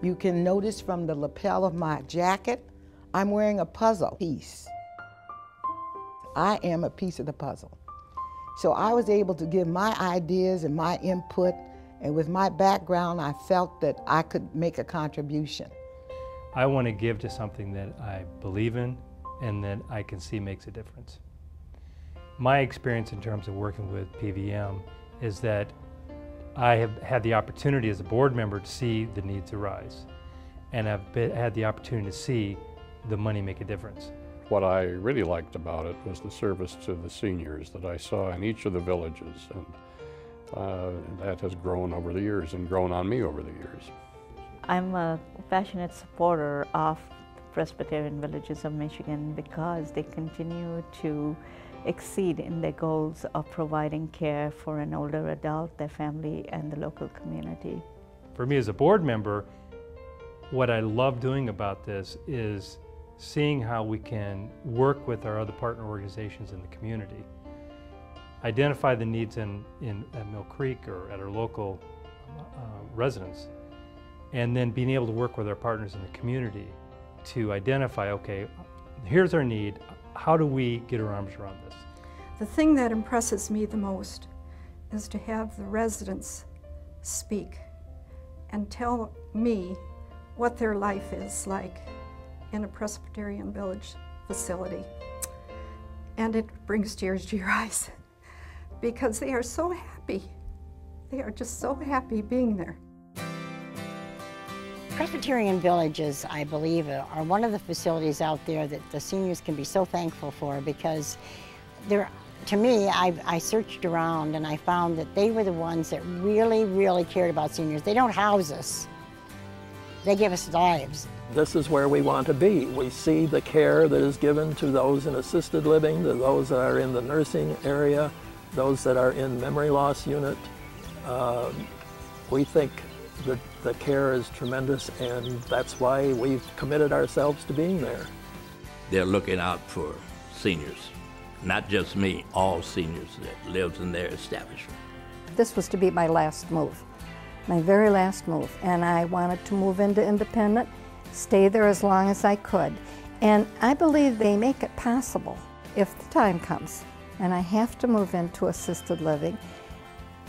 You can notice from the lapel of my jacket, I'm wearing a puzzle piece. I am a piece of the puzzle. So I was able to give my ideas and my input, and with my background, I felt that I could make a contribution. I want to give to something that I believe in and that I can see makes a difference. My experience in terms of working with PVM is that I have had the opportunity as a board member to see the needs arise, and I've had the opportunity to see the money make a difference. What I really liked about it was the service to the seniors that I saw in each of the villages, and that has grown over the years and grown on me over the years. I'm a passionate supporter of Presbyterian Villages of Michigan because they continue to exceed in their goals of providing care for an older adult, their family, and the local community. For me as a board member, what I love doing about this is seeing how we can work with our other partner organizations in the community, identify the needs at Mill Creek or at our local residents, and then being able to work with our partners in the community to identify, okay, here's our need, how do we get our arms around this? The thing that impresses me the most is to have the residents speak and tell me what their life is like in a Presbyterian Village facility. And it brings tears to your eyes because they are so happy. They are just so happy being there. Presbyterian Villages, I believe, are one of the facilities out there that the seniors can be so thankful for because to me, I searched around and I found that they were the ones that really, really cared about seniors. They don't house us. They give us lives. This is where we want to be. We see the care that is given to those in assisted living, to those that are in the nursing area, those that are in memory loss unit. We think that the care is tremendous, and that's why we've committed ourselves to being there. They're looking out for seniors, not just me, all seniors that lives in their establishment. This was to be my last move, my very last move, and I wanted to move into independent, stay there as long as I could. And I believe they make it possible if the time comes and I have to move into assisted living,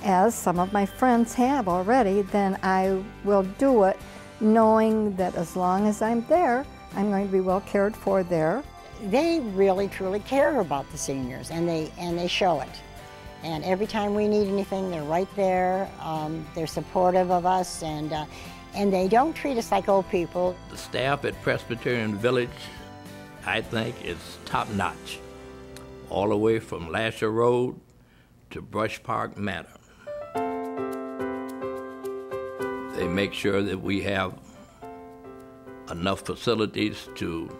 as some of my friends have already, then I will do it knowing that as long as I'm there, I'm going to be well cared for there. They really, truly care about the seniors, and they show it. And every time we need anything, they're right there. They're supportive of us, and they don't treat us like old people. The staff at Presbyterian Village, I think, is top-notch, all the way from Lasher Road to Brush Park Manor. They make sure that we have enough facilities to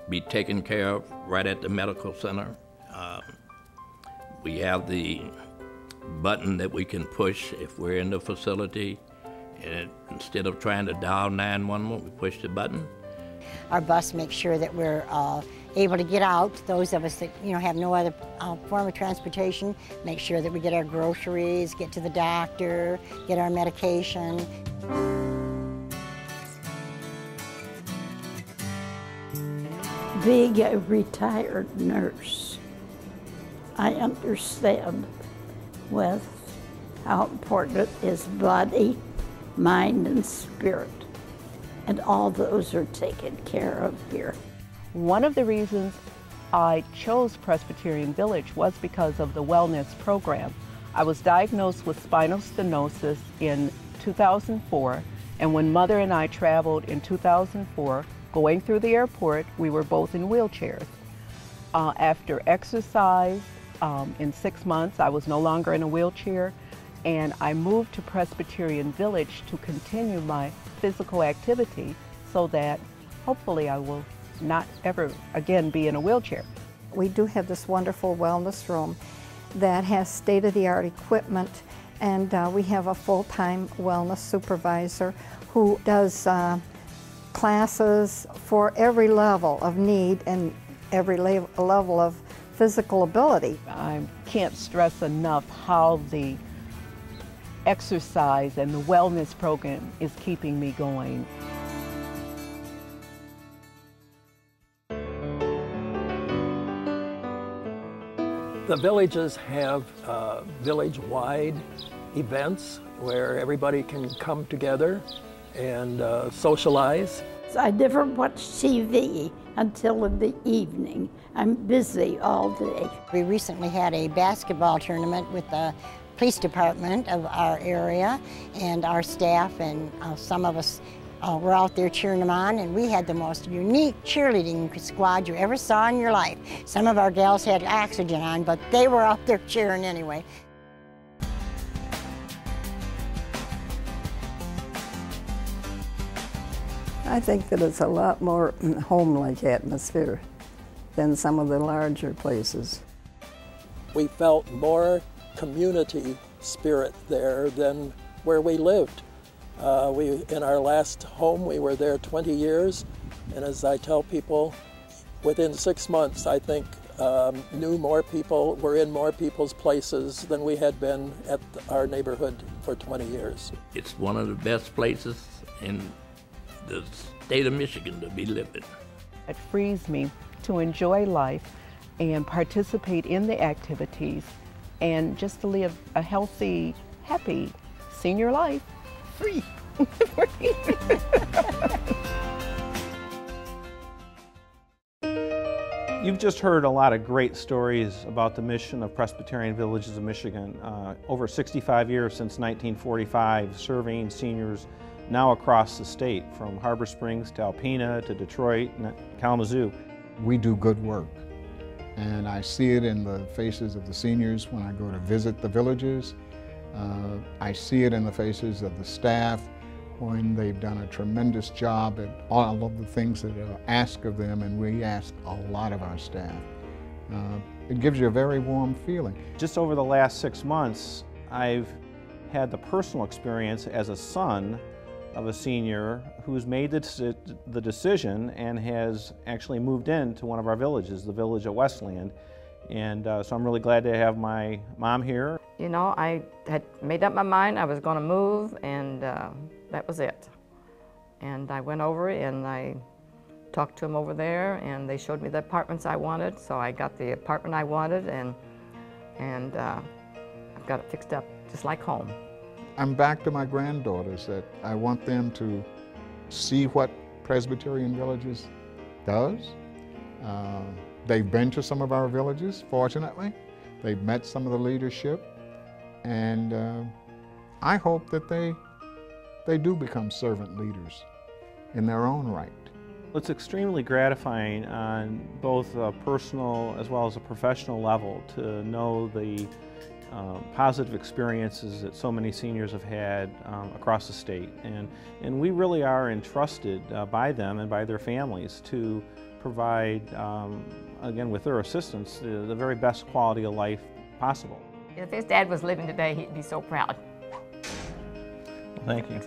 be taken care of right at the medical center. We have the button that we can push if we're in the facility, and instead of trying to dial 911, we push the button. Our bus makes sure that we're able to get out. Those of us that have no other form of transportation, make sure that we get our groceries, get to the doctor, get our medication. Being a retired nurse, I understand with how important it is body, mind, and spirit. And all those are taken care of here. One of the reasons I chose Presbyterian Village was because of the wellness program. I was diagnosed with spinal stenosis in 2004, and when Mother and I traveled in 2004, going through the airport, we were both in wheelchairs. After exercise, in 6 months, I was no longer in a wheelchair, and I moved to Presbyterian Village to continue my physical activity so that hopefully I will not ever again be in a wheelchair. We do have this wonderful wellness room that has state-of-the-art equipment, and we have a full-time wellness supervisor who does classes for every level of need and every level of physical ability. I can't stress enough how the exercise and the wellness program is keeping me going. The villages have village-wide events where everybody can come together and socialize. I never watch TV until in the evening. I'm busy all day. We recently had a basketball tournament with the police department of our area and our staff, and some of us were out there cheering them on, and we had the most unique cheerleading squad you ever saw in your life. Some of our gals had oxygen on, but they were out there cheering anyway. I think that it's a lot more home-like atmosphere than some of the larger places. We felt more community spirit there than where we lived. In our last home, we were there 20 years, and as I tell people, within 6 months, I think knew more people, were in more people's places than we had been at our neighborhood for 20 years. It's one of the best places in the state of Michigan to be living. It frees me to enjoy life and participate in the activities and just to live a healthy, happy senior life. Free. You've just heard a lot of great stories about the mission of Presbyterian Villages of Michigan. Over 65 years since 1945, serving seniors now across the state, from Harbor Springs to Alpena to Detroit and Kalamazoo. We do good work, and I see it in the faces of the seniors when I go to visit the villages. I see it in the faces of the staff when they've done a tremendous job at all of the things that are asked of them, and we ask a lot of our staff. It gives you a very warm feeling. Just over the last 6 months, I've had the personal experience as a son of a senior who's made the decision and has actually moved into one of our villages, the village at Westland. And so I'm really glad to have my mom here. You know, I had made up my mind I was going to move, and that was it. And I went over and I talked to them over there, and they showed me the apartments I wanted, so I got the apartment I wanted, and I've got it fixed up just like home. I'm back to my granddaughters that I want them to see what Presbyterian Villages does. They've been to some of our villages, fortunately. They've met some of the leadership, and I hope that they do become servant leaders in their own right. It's extremely gratifying on both a personal as well as a professional level to know the positive experiences that so many seniors have had across the state. And we really are entrusted by them and by their families to provide, again, with their assistance, the very best quality of life possible. If his dad was living today, he'd be so proud. Thank you.